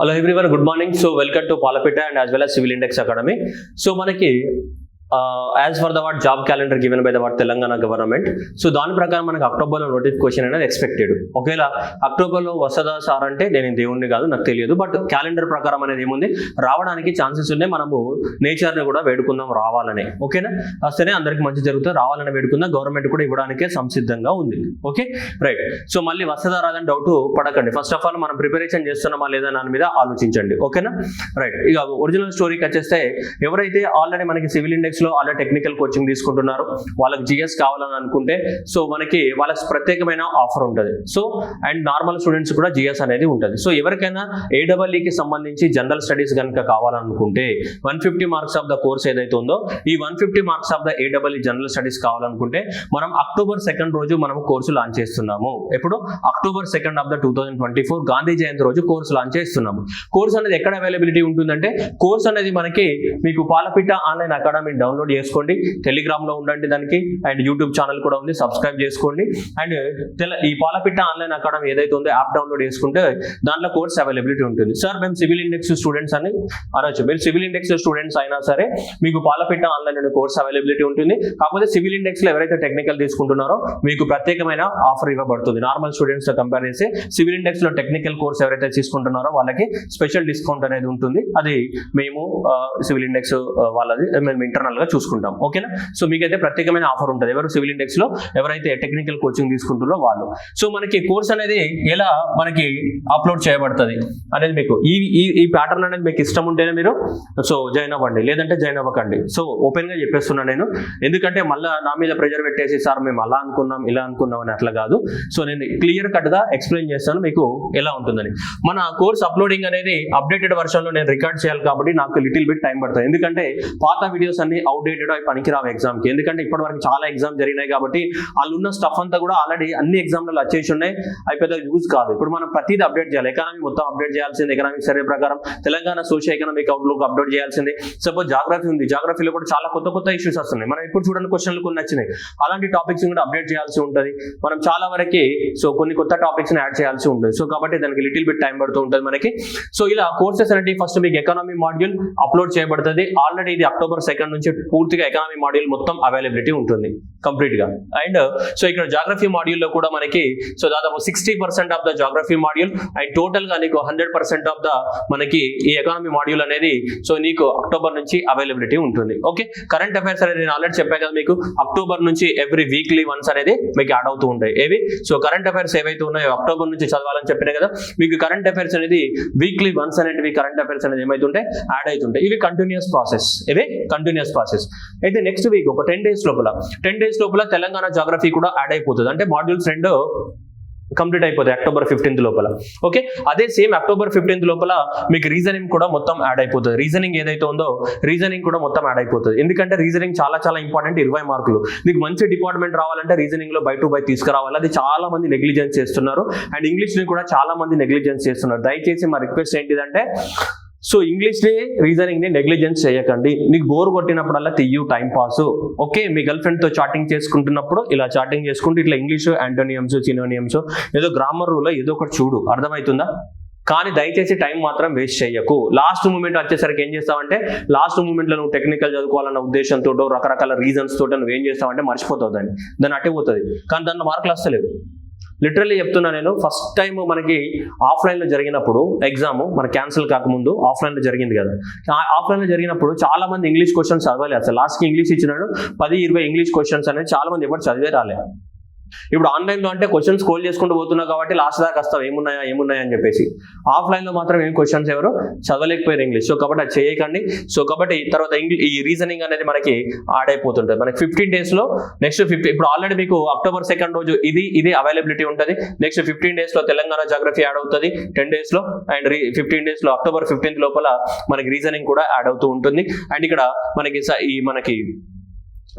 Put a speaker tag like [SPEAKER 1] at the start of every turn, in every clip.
[SPEAKER 1] Hello everyone, good morning. So welcome to Palapita and as well as Civil Index Academy. So మనకి as for the job calendar given by the Telangana government, so దాని ప్రకారం మనకి అక్టోబర్లో notification అనేది expected. ఒకవేళ అక్టోబర్లో వస్తుందా sir అంటే నేను దేవుణ్ణి కాదు, నాకు తెలియదు. బట్ క్యాలెండర్ ప్రకారం అనేది ఏముంది, రావడానికి ఛాన్సెస్ ఉన్నాయి. మనము నేచర్ని కూడా వేడుకుందాం రావాలని. ఓకేనా, వస్తేనే అందరికి మంచి జరుగుతుంది, రావాలని వేడుకుందాం. గవర్నమెంట్ కూడా ఇవ్వడానికే సంసిద్ధంగా ఉంది. Okay right. సో మళ్ళీ వస్తుందా రాదని డౌట్ పడకండి. ఫస్ట్ ఆఫ్ ఆల్ మనం ప్రిపరేషన్ చేస్తున్నామా లేదా దాని మీద ఆలోచించండి. ఓకేనా రైట్. ఇక ఒరిజినల్ స్టోరీకి వచ్చేస్తే, ఎవరైతే ఆల్రెడీ మనకి సివిల్ ఇండెక్స్ లో ఆల్రెడీ టెక్నికల్ కోచింగ్ తీసుకుంటున్నారు, వాళ్ళకి జిఎస్ కావాలని అనుకుంటే సో మనకి వాళ్ళకి ప్రత్యేకమైన ఆఫర్ ఉంటుంది. సో అండ్ నార్మల్ స్టూడెంట్స్ కూడా జిఎస్ అనేది ఉంటుంది. సో ఎవరికైనా ఏడబ్ల్యూకి సంబంధించి జనరల్ స్టడీస్ కనుక కావాలనుకుంటే 150 మార్క్స్ ఆఫ్ ద కోర్స్ ఏదైతే ఉందో, ఈ 150 marks of the AW general studies కావాలనుకుంటే మనం అక్టోబర్ 2 రోజు మనం కోర్సు లాంచ్ చేస్తున్నాము. ఎప్పుడు? అక్టోబర్ 2 ఆఫ్ ద 2024 గాంధీ జయంతి రోజు కోర్సు లాంచ్ చేస్తున్నాము. కోర్స్ అనేది ఎక్కడ అవైలబిలిటీ ఉంటుందంటే, కోర్స్ అనేది మనకి మీకు పాలపిట్ట ఆన్లైన్ అకాడమీ డౌన్లోడ్ చేసుకోండి, టెలిగ్రామ్ లో ఉండండి దానికి, అండ్ యూట్యూబ్ ఛానల్ కూడా ఉంది, సబ్స్క్రైబ్ చేసుకోండి. అండ్ ఈ పాలపిట్ట ఆన్లైన్ అకాడమీ ఏదైతే ఉందో యాప్ డౌన్లోడ్ చేసుకుంటే దాంట్లో కోర్స్ అవైలబిలిటీ ఉంటుంది. సార్ మేము సివిల్ ఇండెక్స్ స్టూడెంట్స్ అని అనొచ్చు. మీరు సివిల్ ఇండెక్స్ స్టూడెంట్స్ అయినా సరే మీకు పాలపిట్ట ఆన్లైన్ అనే కోర్స్ అవైలబిలిటీ ఉంటుంది. కాకపోతే సివిల్ ఇండెక్స్ లో ఎవరైతే టెక్నికల్ తీసుకుంటున్నారో మీకు ప్రత్యేకమైన ఆఫర్ ఇవ్వబడుతుంది. నార్మల్ స్టూడెంట్స్ తో కంపేర్ చేసి సివిల్ ఇండెక్స్ లో టెక్నికల్ కోర్స్ ఎవరైతే తీసుకుంటున్నారో వాళ్ళకి స్పెషల్ డిస్కౌంట్ అనేది ఉంటుంది. అది మేము సివిల్ ఇండెక్స్ వాళ్ళది మేము ఇంటర్నల్ గా చూసుకుంటాం. ఓకేనా. సో మీకైతే ప్రత్యేకమైన ఆఫర్ ఉంటుంది ఎవరు సివిల్ ఇండెక్స్ లో ఎవరైతే టెక్నికల్ కోచింగ్ తీసుకుంటారో వాళ్ళు. సో మనకి కోర్స్ అనేది ఎలా మనకి అప్లోడ్ చేయబడుతుంది అనేది మీకు ఈ ప్యాటర్న్ అనేది మీకు ఇష్టం ఉంటేనే మీరు సో జాయిన్ అవ్వండి, లేదంటే జాయిన్ అవ్వకండి. సో ఓపెన్ గా చెప్పేస్తున్నా నేను, ఎందుకంటే మళ్ళీ నా మీద ప్రెజర్ పెట్టేసి సార్ మేము అలా అనుకున్నాం ఇలా అనుకున్నాం అని అట్లా కాదు. సో నేను క్లియర్ కట్ గా ఎక్స్ప్లెయిన్ చేస్తాను మీకు ఎలా ఉంటుందని. మన కోర్స్ అప్లోడింగ్ అనేది అప్డేటెడ్ వర్షన్ లో నేను రికార్డ్ చేయాలి కాబట్టి నాకు లిటిల్ బిట్ టైం పడుతుంది. ఎందుకంటే పాత వీడియోస్ అన్ని అవుట్డేటెడ్ అవి పనికిరావు ఎగ్జామ్ కి. ఎందుకంటే ఇప్పటి వరకు చాలా ఎగ్జామ్ జరిగినాయి కాబట్టి వాళ్ళు ఉన్న స్టఫ్ అంతా కూడా ఆల్రెడీ అన్ని ఎగ్జామ్లలో వచ్చేసి ఉన్నాయి. అవి పెద్ద యూజ్ కాదు. ఇప్పుడు మనం ప్రతిదీ అప్డేట్ చేయాలి. ఎకానమీ మొత్తం అప్డేట్ చేయాల్సింది, ఎకనామిక్ సర్వే ప్రకారం Telangana socio economic outlook update చేయాల్సింది. సపోజ్ జాగ్రఫీ ఉంది, జాగ్రఫీలో కూడా చాలా కొత్త ఇష్యూస్ వస్తున్నాయి. మనం ఇప్పుడు చూడండి క్వశ్చన్లు కొన్ని వచ్చినాయి, అలాంటి టాపిక్స్ కూడా అప్డేట్ చేయాల్సి ఉంటుంది. మనం చాలా వరకు సో కొన్ని కొత్త టాపిక్స్ యాడ్ చేయాల్సి ఉంటుంది. సో కాబట్టి దానికి లిటిల్ బిట్ టైం పడుతూ ఉంటుంది మనకి. సో ఇలా కోర్సెస్ అనేది ఫస్ట్ మీకు ఎకనామీ మాడ్యూల్ అప్లోడ్ చేయబడుతుంది. ఆల్రెడీ ఇది అక్టోబర్ 2 నుంచి పూర్తిగా ఎకనామీ మాడ్యూల్ మొత్తం అవైలబిలిటీ ఉంటుంది కంప్లీట్ గా. అండ్ సో ఇక్కడ జాగ్రఫీ మాడ్యూల్ లో కూడా మనకి సో దాదాపు 60% of the geography module and total గా నీకు 100% ఆఫ్ ద మనకి ఈ ఎకానమీ మాడ్యూల్ అనేది సో నీకు అక్టోబర్ నుంచి అవైలబిలిటీ ఉంటుంది. ఓకే. కరెంట్ అఫైర్స్ అనేది నేను ఆల్రెడీ చెప్పాను కదా మీకు, అక్టోబర్ నుంచి ఎవ్రీ వీక్లీ వన్స్ అనేది మీకు యాడ్ అవుతూ ఉంటాయి. ఏవి? సో కరెంట్ అఫైర్స్ ఏవైతే ఉన్నాయో అక్టోబర్ నుంచి చదవాలని చెప్పినా కదా మీకు, కరెంట్ అఫైర్స్ అనేది వీక్లీ వన్స్ అనేవి కరెంట్ అఫైర్స్ అనేది ఏమైతుంటే యాడ్ అవుతుంటాయి. ఇవి కంటిన్యూస్ ప్రాసెస్, ఇవి కంటిన్యూస్ ప్రాసెస్. అయితే నెక్స్ట్ వీక్ ఒక 10 days లోపల తెలంగాణ జాగ్రఫీ కూడా యాడ్ అయిపోతుంది. అంటే మాడ్యూల్స్ 2 కంప్లీట్ అయిపోతాయి అక్టోబర్ 15 లోపల. ఓకే. అదే సేమ్ అక్టోబర్ 15 లోపల మీకు రీజనింగ్ కూడా మొత్తం యాడ్ అయిపోతుంది. రీజనింగ్ ఏదైతే ఉందో రీజనింగ్ కూడా మొత్తం యాడ్ అయిపోతుంది. ఎందుకంటే రీజనింగ్ చాలా ఇంపార్టెంట్. 20 మార్కులు. మీకు మంచి డిపార్ట్మెంట్ రావాలంటే రీజనింగ్ లో బై టు బై తీసుకురావాలి. అది చాలా మంది నెగ్లిజెన్స్ చేస్తున్నారు. అండ్ ఇంగ్లీష్ ని కూడా చాలా మంది నెగ్లిజెన్స్ చేస్తున్నారు. దయచేసి మా రిక్వెస్ట్ ఏంటిదంటే, సో ఇంగ్లీష్ ని రీజనింగ్ ని నెగ్లిజెన్స్ చేయకండి. నీకు బోర్ కొట్టినప్పుడల్లా తీయు టైం పాస్. ఓకే. మీ గర్ల్ ఫ్రెండ్ తో చాటింగ్ చేసుకుంటున్నప్పుడు ఇలా చాటింగ్ చేసుకుంటూ ఇట్లా ఇంగ్లీష్ యాంటోనియమ్స్ సినోనియమ్స్ ఏదో గ్రామర్ రూల్ ఏదో ఒకటి చూడు, అర్థమవుతుందా? కానీ దయచేసి టైం మాత్రం వేస్ట్ చేయకు. లాస్ట్ మూమెంట్ వచ్చేసరికి ఏం చేస్తావంటే, లాస్ట్ మూమెంట్ లో నువ్వు టెక్నికల్ చదువుకోవాలన్న ఉద్దేశంతో రకరకాల రీజన్స్ తోట నువ్వు ఏం చేస్తావంటే మర్చిపోతావు, దాన్ని అట్టిపోతుంది. కానీ దాంట్లో మార్కులు వస్తలేవు. లిటరల్లీ చెప్తున్నా నేను, ఫస్ట్ టైం మనకి ఆఫ్లైన్ లో జరిగినప్పుడు ఎగ్జామ్ మన క్యాన్సిల్ కాకముందు ఆఫ్లైన్ లో జరిగింది కదా, ఆఫ్లైన్ లో జరిగినప్పుడు చాలా మంది ఇంగ్లీష్ క్వశ్చన్స్ చదవాలి. అసలు లాస్ట్ కి ఇంగ్లీష్ ఇచ్చినాడు 10-20 ఇంగ్లీష్ క్వశ్చన్స్ అనేది చాలా మంది ఎవరు చదివే రాలే. ఇప్పుడు ఆన్లైన్ లో అంటే క్వశ్చన్స్ స్క్రోల్ చేసుకుంటూ పోతున్నావు కాబట్టి లాస్ట్ దాకా వస్తావు ఏమున్నాయా అని చెప్పేసి. ఆఫ్లైన్ లో మాత్రం ఏం క్వశ్చన్స్ ఎవరు చదవలేకపోయారు ఇంగ్లీష్. సో కాబట్టి అది చేయకండి. సో కాబట్టి తర్వాత ఈ రీజనింగ్ అనేది మనకి యాడ్ అయిపోతుంటుంది. మనకి 15 days లో నెక్స్ట్ ఇప్పుడు ఆల్రెడీ మీకు అక్టోబర్ 2 రోజు ఇది అవైలబిలిటీ ఉంటుంది. నెక్స్ట్ 15 days లో తెలంగాణ జాగ్రఫీ యాడ్ అవుతుంది 10 days లో. అండ్ 15 days లో అక్టోబర్ 15 లోపల మనకి రీజనింగ్ కూడా యాడ్ అవుతూ ఉంటుంది. అండ్ ఇక్కడ మనకి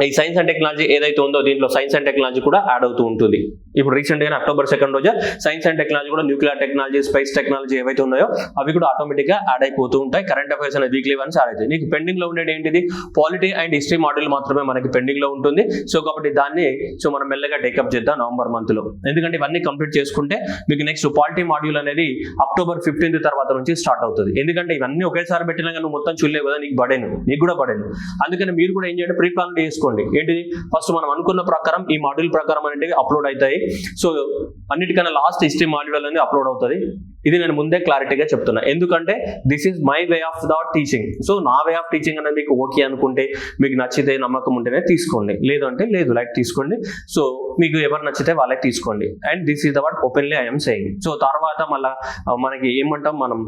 [SPEAKER 1] ఈ సైన్స్ అండ్ టెక్నాలజీ ఏదైతే ఉందో దీంట్లో సైన్స్ అండ్ టెక్నాలజీ కూడా యాడ్ అవుతూ ఉంటుంది. ఇప్పుడు రీసెంట్ గా అక్టోబర్ 2 రోజు సైన్స్ అండ్ టెక్నాలజీ కూడా న్యూక్లియర్ టెక్నాలజీ, స్పేస్ టెక్నాలజీ ఏవైతే ఉన్నాయో అవి కూడా ఆటోమేటిక్ గా యాడ్ అయిపోతూ ఉంటాయి. కరెంట్ అఫైర్స్ అనేది వీక్లీ వన్స్ యాడ్ అవుతాయి. నీకు పెండింగ్ లో ఉండేది ఏంటిది, పాలిటీ అండ్ హిస్టరీ మాడ్యూల్ మాత్రమే మనకి పెండింగ్ లో ఉంటుంది. సో కాబట్టి దాన్ని మనం మెల్లగా టేకప్ చేద్దాం నవంబర్ మంత్ లో, ఎందుకంటే ఇవన్నీ కంప్లీట్ చేసుకుంటే మీకు నెక్స్ట్ పాలిటీ మాడ్యూల్ అనేది అక్టోబర్ 15 తర్వాత నుంచి స్టార్ట్ అవుతుంది. ఎందుకంటే ఇవన్నీ ఒకేసారి పెట్టినా నువ్వు మొత్తం చూడలేవు కదా, నీకు కూడా బడేను. అందుకని మీరు కూడా ఏం చేయండి, ప్రీ ప్లాన్ చేసుకోండి. ఏంటిది, ఫస్ట్ మనం అనుకున్న ప్రకారం ఈ మాడ్యూల్ ప్రకారం అనేవి అప్లోడ్ అవుతాయి. సో అన్నిటికన్నా లాస్ట్ హిస్టరీ మాడ్యూల్ అనేది అప్లోడ్ అవుతుంది. ఇది నేను ముందే క్లారిటీగా చెప్తున్నా, ఎందుకంటే this is my way of the teaching. So నా వే ఆఫ్ టీచింగ్ అనేది మీకు ఓకే అనుకుంటే, మీకు నచ్చితే నమ్మకం ఉంటేనే తీసుకోండి, లేదు అంటే లేదు, లైక్ తీసుకోండి. సో మీకు ఎవరు నచ్చితే వాళ్ళకి తీసుకోండి. And this is the what openly I'm saying. So తర్వాత మళ్ళీ మనకి ఏమంటాం మనం,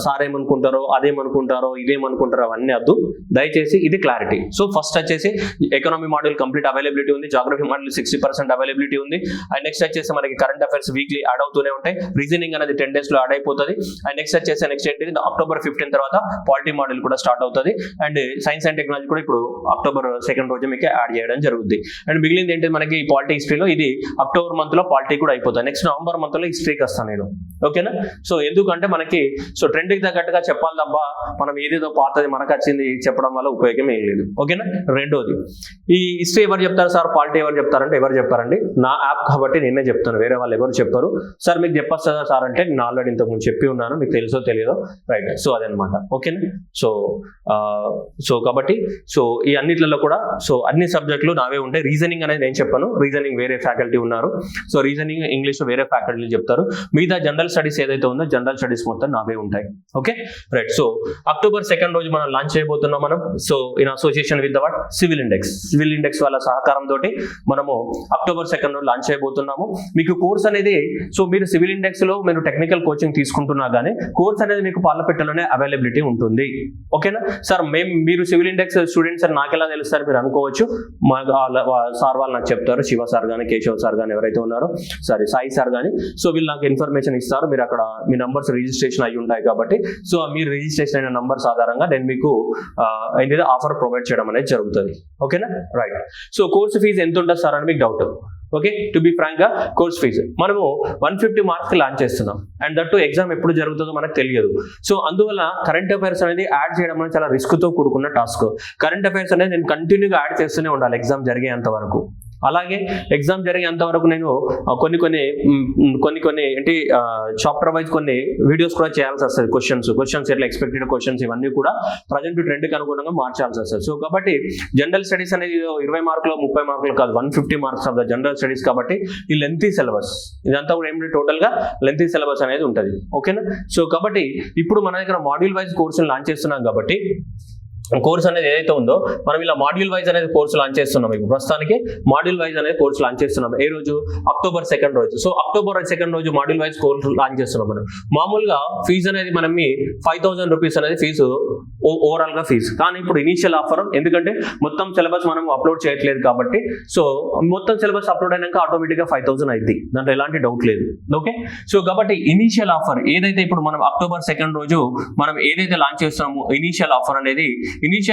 [SPEAKER 1] సార్ ఏమనుకుంటారో అదేమనుకుంటారో ఇదేమనుకుంటారో అవన్నీ వద్దు, దయచేసి ఇది క్లారిటీ. సో ఫస్ట్ వచ్చేసి ఎకనామీ మాడ్యూల్ కంప్లీట్ అవైలబిలిటీ ఉంది, జాగ్రఫీ మాడ్యూల్ 60% అవైలబిలిటీ ఉంది. అండ్ నెక్స్ట్ వచ్చేసి మనకి కరెంట్ అఫైర్స్ వీక్లీ యాడ్ అవుతూనే ఉంటాయి. రీజనింగ్ అనేది 10 days లో యాడ్ అయిపోతుంది. అండ్ నెక్స్ట్ వచ్చేసి ఏంటి, అక్టోబర్ 15 తర్వాత పాలిటీ మాడ్యూల్ కూడా స్టార్ట్ అవుతుంది. అండ్ సైన్స్ అండ్ టెక్నాలజీ కూడా ఇప్పుడు అక్టోబర్ 2 రోజు మీకు యాడ్ చేయడం జరుగుతుంది. అండ్ మిగిలింది ఏంటి మనకి పాలిటీ హిస్టరీలో, ఇది అక్టోబర్ మంత్ లో పాలిటీ కూడా అయిపోతుంది. నెక్స్ట్ నవంబర్ మంత్ లో హిస్టరీకి వస్తాను నేను, ఓకేనా. సో ఎందుకంటే మనకి ట్రెండ్ కి తగ్గట్టుగా చెప్పాలి తప్ప మనం ఏదేదో పాతది మనకు వచ్చింది చెప్పడం వల్ల ఉపయోగం ఏం లేదు, ఓకేనా. రెండోది, ఈ హిస్టరీ ఎవరు చెప్తారు సార్, పాలిటీ ఎవరు చెప్తారంటే ఎవరు చెప్పారండి, నా యాప్ కాబట్టి నేనే చెప్తాను, వేరే వాళ్ళు ఎవరు చెప్పారు. సార్ మీకు చెప్పొస్తుందా సార్ అంటే నేను ఆల్రెడీ ఇంతకుముందు చెప్పి ఉన్నాను, మీకు తెలుసో తెలియదో, రైట్. సో అదనమాట, ఓకేనా. సో కాబట్టి ఈ అన్నిట్లలో కూడా అన్ని సబ్జెక్టులు నావే ఉంటాయి. రీజనింగ్ అనేది నేను చెప్పాను, రీజనింగ్ వేరే ఫ్యాకల్టీ ఉన్నారు. సో రీజనింగ్ ఇంగ్లీష్ వేరే ఫ్యాకల్టీ చెప్తారు. మిగతా జనరల్ స్టడీస్ ఏదైతే ఉందో జనరల్ స్టడీస్ మొత్తం నావే ఉంటాయి, ఓకే, రైట్. సో అక్టోబర్ 2 రోజు మనం లాంచ్ చేయబోతున్నాం మనం. So in association with the what civil index వాళ్ళ సహకారంతో మనము అక్టోబర్ 2 లాంచ్ చేయబోతున్నాము. మీకు కోర్స్ అనేది, సో మీరు సివిల్ ఇండెక్స్ లో మీరు టెక్నికల్ కోచింగ్ తీసుకుంటున్నా కానీ కోర్స్ అనేది మీకు పాలపెట్టలోనే అవైలబిలిటీ ఉంటుంది, ఓకేనా. సార్ మీరు సివిల్ ఇండెక్స్ స్టూడెంట్స్ అని నాకెలా తెలుస్తారు మీరు అనుకోవచ్చు. సార్ వాళ్ళు నాకు చెప్తారు, శివ సార్ కానీ కేశవ్ సార్ కానీ ఎవరైతే ఉన్నారో, సాయి సార్ కానీ, సో వీళ్ళు నాకు ఇన్ఫర్మేషన్ ఇస్తారు. మీరు అక్కడ మీ నంబర్స్ రిజిస్ట్రేషన్ అయ్యి ఉంటాయి కాబట్టి, సో మీరు రిజిస్ట్రేషన్ అయిన నంబర్స్ ఆధారంగా నేను మీకు ఏంటిది ఆఫర్ ప్రొవైడ్ చేయడం అనేది జరుగుతుంది, ఓకేనా, రైట్. సో కోర్స్ ఫీజు ఎంత ఉంటుంది సార్ అని మీకు doubt. Okay, to be frank గా కోర్స్ ఫీజు మనము 150 మార్క్స్ లాంచ్ చేస్తున్నాం. అండ్ దట్ ఎగ్జామ్ ఎప్పుడు జరుగుతుందో మనకు తెలియదు. సో అందువల్ల కరెంట్ అఫైర్స్ అనేది యాడ్ చేయడం అనేది చాలా రిస్క్ తో కూడుకున్న టాస్క్. కరెంట్ అఫైర్స్ అనేది నేను కంటిన్యూగా యాడ్ చేస్తూనే ఉండాలి ఎగ్జామ్ జరిగేంత వరకు. అలాగే ఎగ్జామ్ జరిగేంత వరకు నేను కొన్ని ఏంటి చాప్టర్ వైజ్ కొన్ని వీడియోస్ కూడా చేయాల్సి వస్తుంది. క్వశ్చన్స్ ఎట్లా ఎక్స్పెక్టెడ్ క్వశ్చన్స్ ఇవన్నీ కూడా ప్రజెంట్ ట్రెండ్కి అనుగుణంగా మార్చాల్సి వస్తుంది. సో కాబట్టి జనరల్ స్టడీస్ అనేది 20 మార్కులు 30 మార్కులు కాదు, 150 marks of the general studies కాబట్టి ఈ లెంతీ సిలబస్ ఇదంతా కూడా ఏంటి టోటల్ గా లెంతీ సిలబస్ అనేది ఉంటుంది, ఓకేనా. సో కాబట్టి ఇప్పుడు మన దగ్గర మాడ్యూల్ వైజ్ కోర్సులు లాంచ్ చేస్తున్నాం కాబట్టి కోర్స్ అనేది ఏదైతే ఉందో మనం ఇలా మాడ్యూల్ వైజ్ అనేది కోర్సు లాంచ్ చేస్తున్నాం. ఇప్పుడు ప్రస్తుతానికి మాడ్యూల్ వైజ్ అనేది కోర్సు లాంచ్ చేస్తున్నాం. ఏ రోజు, అక్టోబర్ 2 రోజు. సో అక్టోబర్ 2 రోజు మాడ్యూల్ వైజ్ కోర్సు లాంచ్ చేస్తున్నాం. మనం మామూలుగా ఫీజు అనేది మనం 5,000 రూపీస్ అనేది ఫీజు ఓవరాల్ గా ఫీజు. కానీ ఇప్పుడు ఇనీషియల్ ఆఫర్, ఎందుకంటే మొత్తం సిలబస్ మనం అప్లోడ్ చేయట్లేదు కాబట్టి, సో మొత్తం సిలబస్ అప్లోడ్ అయినాక ఆటోమేటిక్ గా 5,000 అయింది, దాంట్లో ఎలాంటి డౌట్ లేదు, ఓకే. సో కాబట్టి ఇనీషియల్ ఆఫర్ ఏదైతే ఇప్పుడు మనం అక్టోబర్ 2 రోజు మనం ఏదైతే లాంచ్ చేస్తున్నామో ఇనీషియల్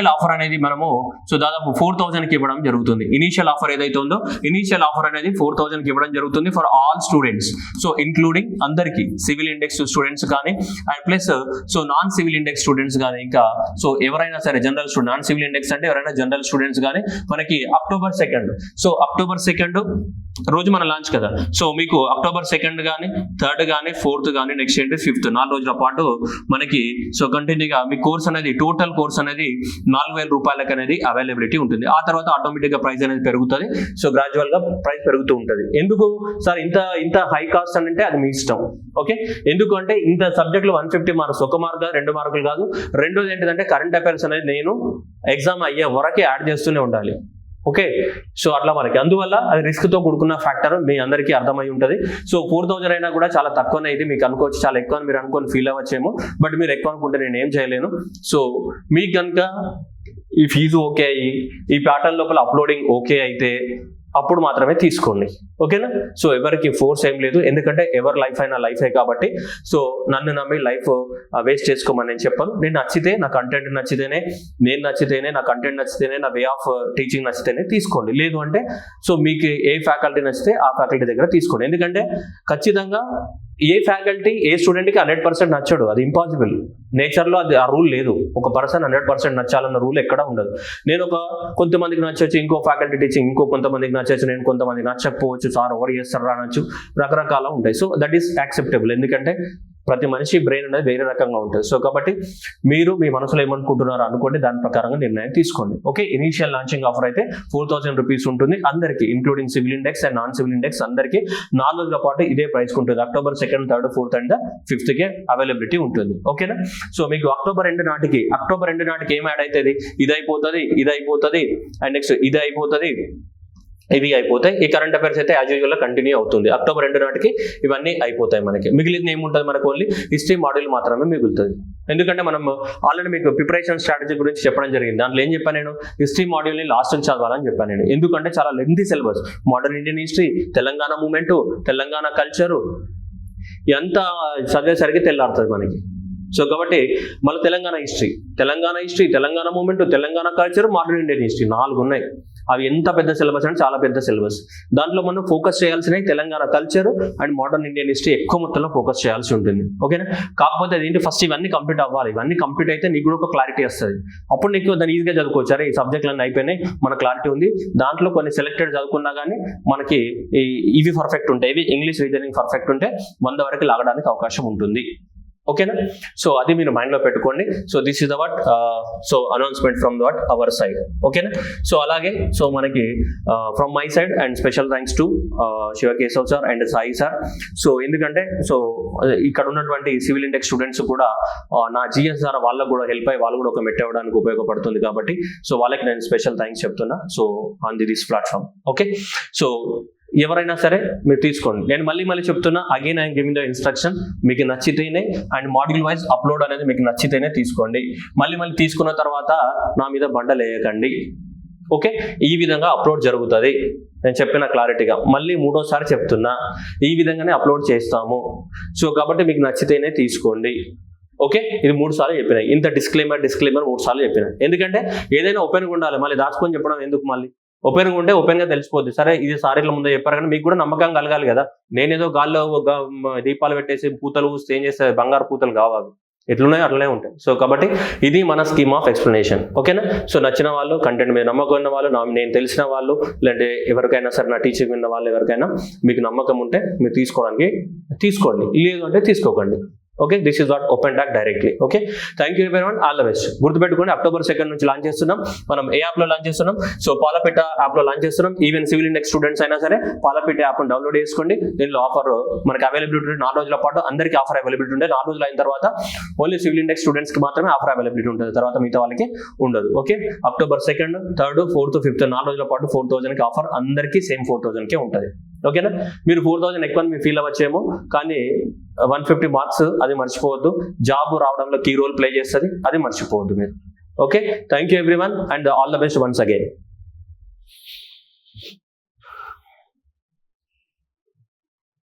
[SPEAKER 1] ఆఫర్ అనేది మనము సో దాదాపు 4,000 కి ఇవ్వడం జరుగుతుంది. ఇనీషియల్ ఆఫర్ ఏదైతే ఉందో ఇనీషియల్ ఆఫర్ అనేది 4,000 కి ఇవ్వడం జరుగుతుంది for all students. So including అందరికి సివిల్ ఇండెక్స్ స్టూడెంట్స్ కానీ and plus so non civil index students కానీ, ఇంకా సో ఎవరైనా సరే general student, non civil index అంటే ఎవరైనా జనరల్ స్టూడెంట్స్ కానీ మనకి అక్టోబర్ 2 సో అక్టోబర్ 2 రోజు మన లాంచ్ కదా. సో మీకు అక్టోబర్ 2 కానీ 3rd కానీ 4th కానీ నెక్స్ట్ ఏంటి 5th 4 రోజుల పాటు మనకి సో కంటిన్యూగా మీ కోర్స్ అనేది టోటల్ కోర్స్ అనేది 4,000 రూపాయలకి అనేది అవైలబిలిటీ ఉంటుంది. ఆ తర్వాత ఆటోమేటిక్ గా ప్రైస్ అనేది పెరుగుతుంది. సో గ్రాడ్యువల్ గా ప్రైస్ పెరుగుతూ ఉంటుంది. ఎందుకు సార్ ఇంత హై కాస్ట్ అని అంటే అది మీ ఇష్టం, ఓకే. ఎందుకంటే ఇంత సబ్జెక్టులు 150 మార్క్స్, 1 మార్క్ 2 మార్కులు కాదు. రెండోది ఏంటంటే కరెంట్ అఫైర్స్ అనేది నేను ఎగ్జామ్ అయ్యే వరకే యాడ్ చేస్తూనే ఉండాలి, ఓకే. సో అట్లా మనకి అందువల్ల అది రిస్క్ తో కూడుకున్న ఫ్యాక్టర్ మీ అందరికీ అర్థమై ఉంటుంది. సో 4,000 అయినా కూడా చాలా తక్కువనే, ఇది మీకు అనుకోవచ్చు చాలా ఎక్కువ మీరు అనుకొని ఫీల్ అవ్వచ్చేమో, బట్ మీరు ఎక్కువ అనుకుంటే నేను ఏం చేయలేను. సో మీకు కనుక ఈ ఫీజు ఓకే అయ్యి ఈ ప్యాటర్న్ లోపల అప్లోడింగ్ ఓకే అయితే అప్పుడు మాత్రమే తీసుకోండి. ఓకేనా? సో ఎవరికి ఫోర్స్ ఏం లేదు, ఎందుకంటే ఎవరి లైఫ్ అయినా లైఫే కాబట్టి. సో నన్ను నమ్మి లైఫ్ వేస్ట్ చేసుకోమని నేను చెప్పను. నేను నచ్చితే, నా కంటెంట్ నచ్చితేనే, నేను నచ్చితేనే, నా కంటెంట్ నచ్చితేనే, నా వే ఆఫ్ టీచింగ్ నచ్చితేనే తీసుకోండి. లేదు అంటే సో మీకు ఏ ఫ్యాకల్టీ నచ్చితే ఆ ఫ్యాకల్టీ దగ్గర తీసుకోండి. ఎందుకంటే ఖచ్చితంగా ఏ ఫ్యాకల్టీ ఏ స్టూడెంట్కి 100% నచ్చడు, అది ఇంపాసిబుల్. నేచర్లో అది ఆ రూల్ లేదు. ఒక పర్సన్ 100% నచ్చాలన్న రూల్ ఎక్కడ ఉండదు. నేను కొంతమందికి నచ్చవచ్చు, ఇంకో ఫ్యాకల్టీ టీచింగ్ ఇంకో కొంతమందికి నచ్చవచ్చు, నేను కొంతమందికి నచ్చకపోవచ్చు, సార్ ఓవర్ చేస్తారు అనొచ్చు, రకరకాల ఉంటాయి. సో దట్ ఈస్ యాక్సెప్టబుల్, ఎందుకంటే ప్రతి మనిషి బ్రెయిన్ అనేది వేరే రకంగా ఉంటుంది. సో కాబట్టి మీరు మీ మనసులో ఏమనుకుంటున్నారో అనుకోండి, దాని ప్రకారంగా నిర్ణయం తీసుకోండి. ఓకే, ఇనీషియల్ లాంచింగ్ ఆఫర్ అయితే 4,000 రూపీస్ ఉంటుంది అందరికీ, including civil index and non civil index అందరికీ 4 రోజుల పాటు ఇదే ప్రైస్ ఉంటుంది. October 2nd, 3rd, 4th and 5th availability ఉంటుంది. ఓకేనా? సో మీకు అక్టోబర్ 2 నాటికి ఏం యాడ్ అవుతుంది, ఇది అయిపోతుంది అండ్ నెక్స్ట్ ఇది అయిపోతుంది, ఇవి అయిపోతాయి. ఈ కరెంట్ అఫైర్స్ అయితే యాజ్ యూజువల్ కంటిన్యూ అవుతుంది. October 2 నాటికి ఇవన్నీ అయిపోతాయి. మనకి మిగిలింది ఏముంటుంది, మనకు ఓన్లీ హిస్టరీ మాడ్యూల్ మాత్రమే మిగులుతుంది. ఎందుకంటే మనం ఆల్రెడీ మీకు ప్రిపరేషన్ స్ట్రాటజీ గురించి చెప్పడం జరిగింది. దాంట్లో ఏం చెప్పాను నేను, హిస్టరీ మాడ్యూల్ని లాస్ట్ నుంచి చదవాలని చెప్పాను నేను. ఎందుకంటే చాలా lengthy syllabus, modern Indian history, Telangana movement, Telangana culture, ఎంత చదివేసరికి తెల్లారుతుంది మనకి. సో కాబట్టి మన Telangana history, Telangana movement, Telangana culture, modern Indian history 4 ఉన్నాయి. అవి ఎంత పెద్ద సిలబస్ అంటే చాలా పెద్ద సిలబస్. దాంట్లో మనం ఫోకస్ చేయాల్సినవి Telangana culture and modern Indian history ఎక్కువ మొత్తంలో ఫోకస్ చేయాల్సి ఉంటుంది. ఓకేనా? కాకపోతే అదేంటి, ఫస్ట్ ఇవన్నీ కంప్లీట్ అవ్వాలి. ఇవన్నీ కంప్లీట్ అయితే నీకు కూడా ఒక క్లారిటీ వస్తుంది. అప్పుడు నీకు దాన్ని ఈజీగా చదువుకోవచ్చు. అరే ఈ సబ్జెక్టులన్నీ అయిపోయినాయి, మన క్లారిటీ ఉంది. దాంట్లో కొన్ని సెలెక్టెడ్ చదువుకున్నా కానీ మనకి ఇవి పర్ఫెక్ట్ ఉంటాయి, ఇవి ఇంగ్లీష్ రీజనింగ్ పర్ఫెక్ట్ ఉంటే 100 వరకు లాగడానికి అవకాశం ఉంటుంది. ఓకేనా? సో అది మీరు మైండ్లో పెట్టుకోండి. So this is the what so announcement from what our side. ఓకేనా? సో అలాగే సో మనకి from my side and special thanks to Shivakeshav sir and Sai sir. So ఎందుకంటే సో ఇక్కడ ఉన్నటువంటి సివిల్ ఇండెక్స్ స్టూడెంట్స్ కూడా నా జిఎస్ ద్వారా వాళ్ళకు కూడా హెల్ప్ అయ్యి వాళ్ళు కూడా ఒక మెట్ అవ్వడానికి ఉపయోగపడుతుంది కాబట్టి సో వాళ్ళకి నేను స్పెషల్ థ్యాంక్స్ చెప్తున్నా. So on this platform. Okay, so ఎవరైనా సరే మీరు తీసుకోండి. నేను మళ్ళీ చెప్తున్నా, again I'm giving the instruction, మీకు నచ్చితేనే అండ్ మాడ్యూల్ వైజ్ అప్లోడ్ అనేది మీకు నచ్చితేనే తీసుకోండి. మళ్ళీ తీసుకున్న తర్వాత నా మీద బండలు వేయకండి. ఓకే, ఈ విధంగా అప్లోడ్ జరుగుతుంది. నేను చెప్పిన క్లారిటీగా మళ్ళీ 3వ సారి చెప్తున్నా, ఈ విధంగానే అప్లోడ్ చేస్తాము. సో కాబట్టి మీకు నచ్చితేనే తీసుకోండి. ఓకే, ఇది 3 సార్లు చెప్పినాయి. ఇంత డిస్క్లైమర్ 3 సార్లు చెప్పినాయి. ఎందుకంటే ఏదైనా ఓపెన్గా ఉండాలి, మళ్ళీ దాచుకొని చెప్పడం ఎందుకు, మళ్ళీ ఓపెన్గా ఉంటే ఓపెన్గా తెలిసిపోద్ది. సరే ఇది సారీల ముందే చెప్పారు కానీ మీకు కూడా నమ్మకం కలగాలి కదా. నేనేదో గాల్లో దీపాలు పెట్టేసి పూతలు ఏం చేస్తే బంగారు పూతలు కావాలి, ఎట్లున్నాయో అట్లనే ఉంటాయి. సో కాబట్టి ఇది మన స్కీమ్ ఆఫ్ ఎక్స్ప్లెనేషన్. ఓకేనా? సో నచ్చిన వాళ్ళు, కంటెంట్ మీద నమ్మకం ఉన్న వాళ్ళు, నేను తెలిసిన వాళ్ళు, లేదంటే ఎవరికైనా సరే నా టీచింగ్ ఉన్న వాళ్ళు, ఎవరికైనా మీకు నమ్మకం ఉంటే మీరు తీసుకోండి, లేదు అంటే తీసుకోకండి. Okay, this is what open talk directly. Okay, thank you everyone, all the best. గుర్తుపెట్టుకోండి, October 2 నుంచి లాంచ్ చేస్తున్నాం. మనం ఏ యాప్లో లాంచ్ చేస్తున్నాం? సో పాలపిట్ట యాప్లో లాంచ్ చేస్తున్నాం. ఈవెన్ సివిల్ ఇండెక్స్ స్టూడెంట్స్ అయినా సరే పాలపిట్ట యాప్ను డౌన్లోడ్ చేసుకోండి. దీనిలో ఆఫర్ మనకి అవైలబిలిటీ ఉంటుంది. 4 రోజుల పాటు అందరికీ ఆఫర్ అవైలబిలిటీ ఉంటుంది. 4 రోజులు అయిన తర్వాత ఓన్లీ సివిల్ ఇండెక్స్ స్టూడెంట్స్కి మాత్రమే ఆఫర్ అవైలబిలిటీ ఉంటుంది, తర్వాత మిగతా వాళ్ళకి ఉండదు. Okay, October 2nd, 3rd, 4th, 5th 4 రోజుల పాటు 4,000కి ఆఫర్, అందరికీ సేమ్ 4,000కే ఉంటుంది. ఓకేనా? మీరు 4,000 ఎక్కువ మీరు ఫీల్ అవ్వచ్చేమో, కానీ 150 మార్క్స్ అది మర్చిపోవద్దు. జాబ్ రావడంలో కీ రోల్ ప్లే చేస్తుంది, అది మర్చిపోవద్దు మీరు. Okay, thank you everyone and all the best once again.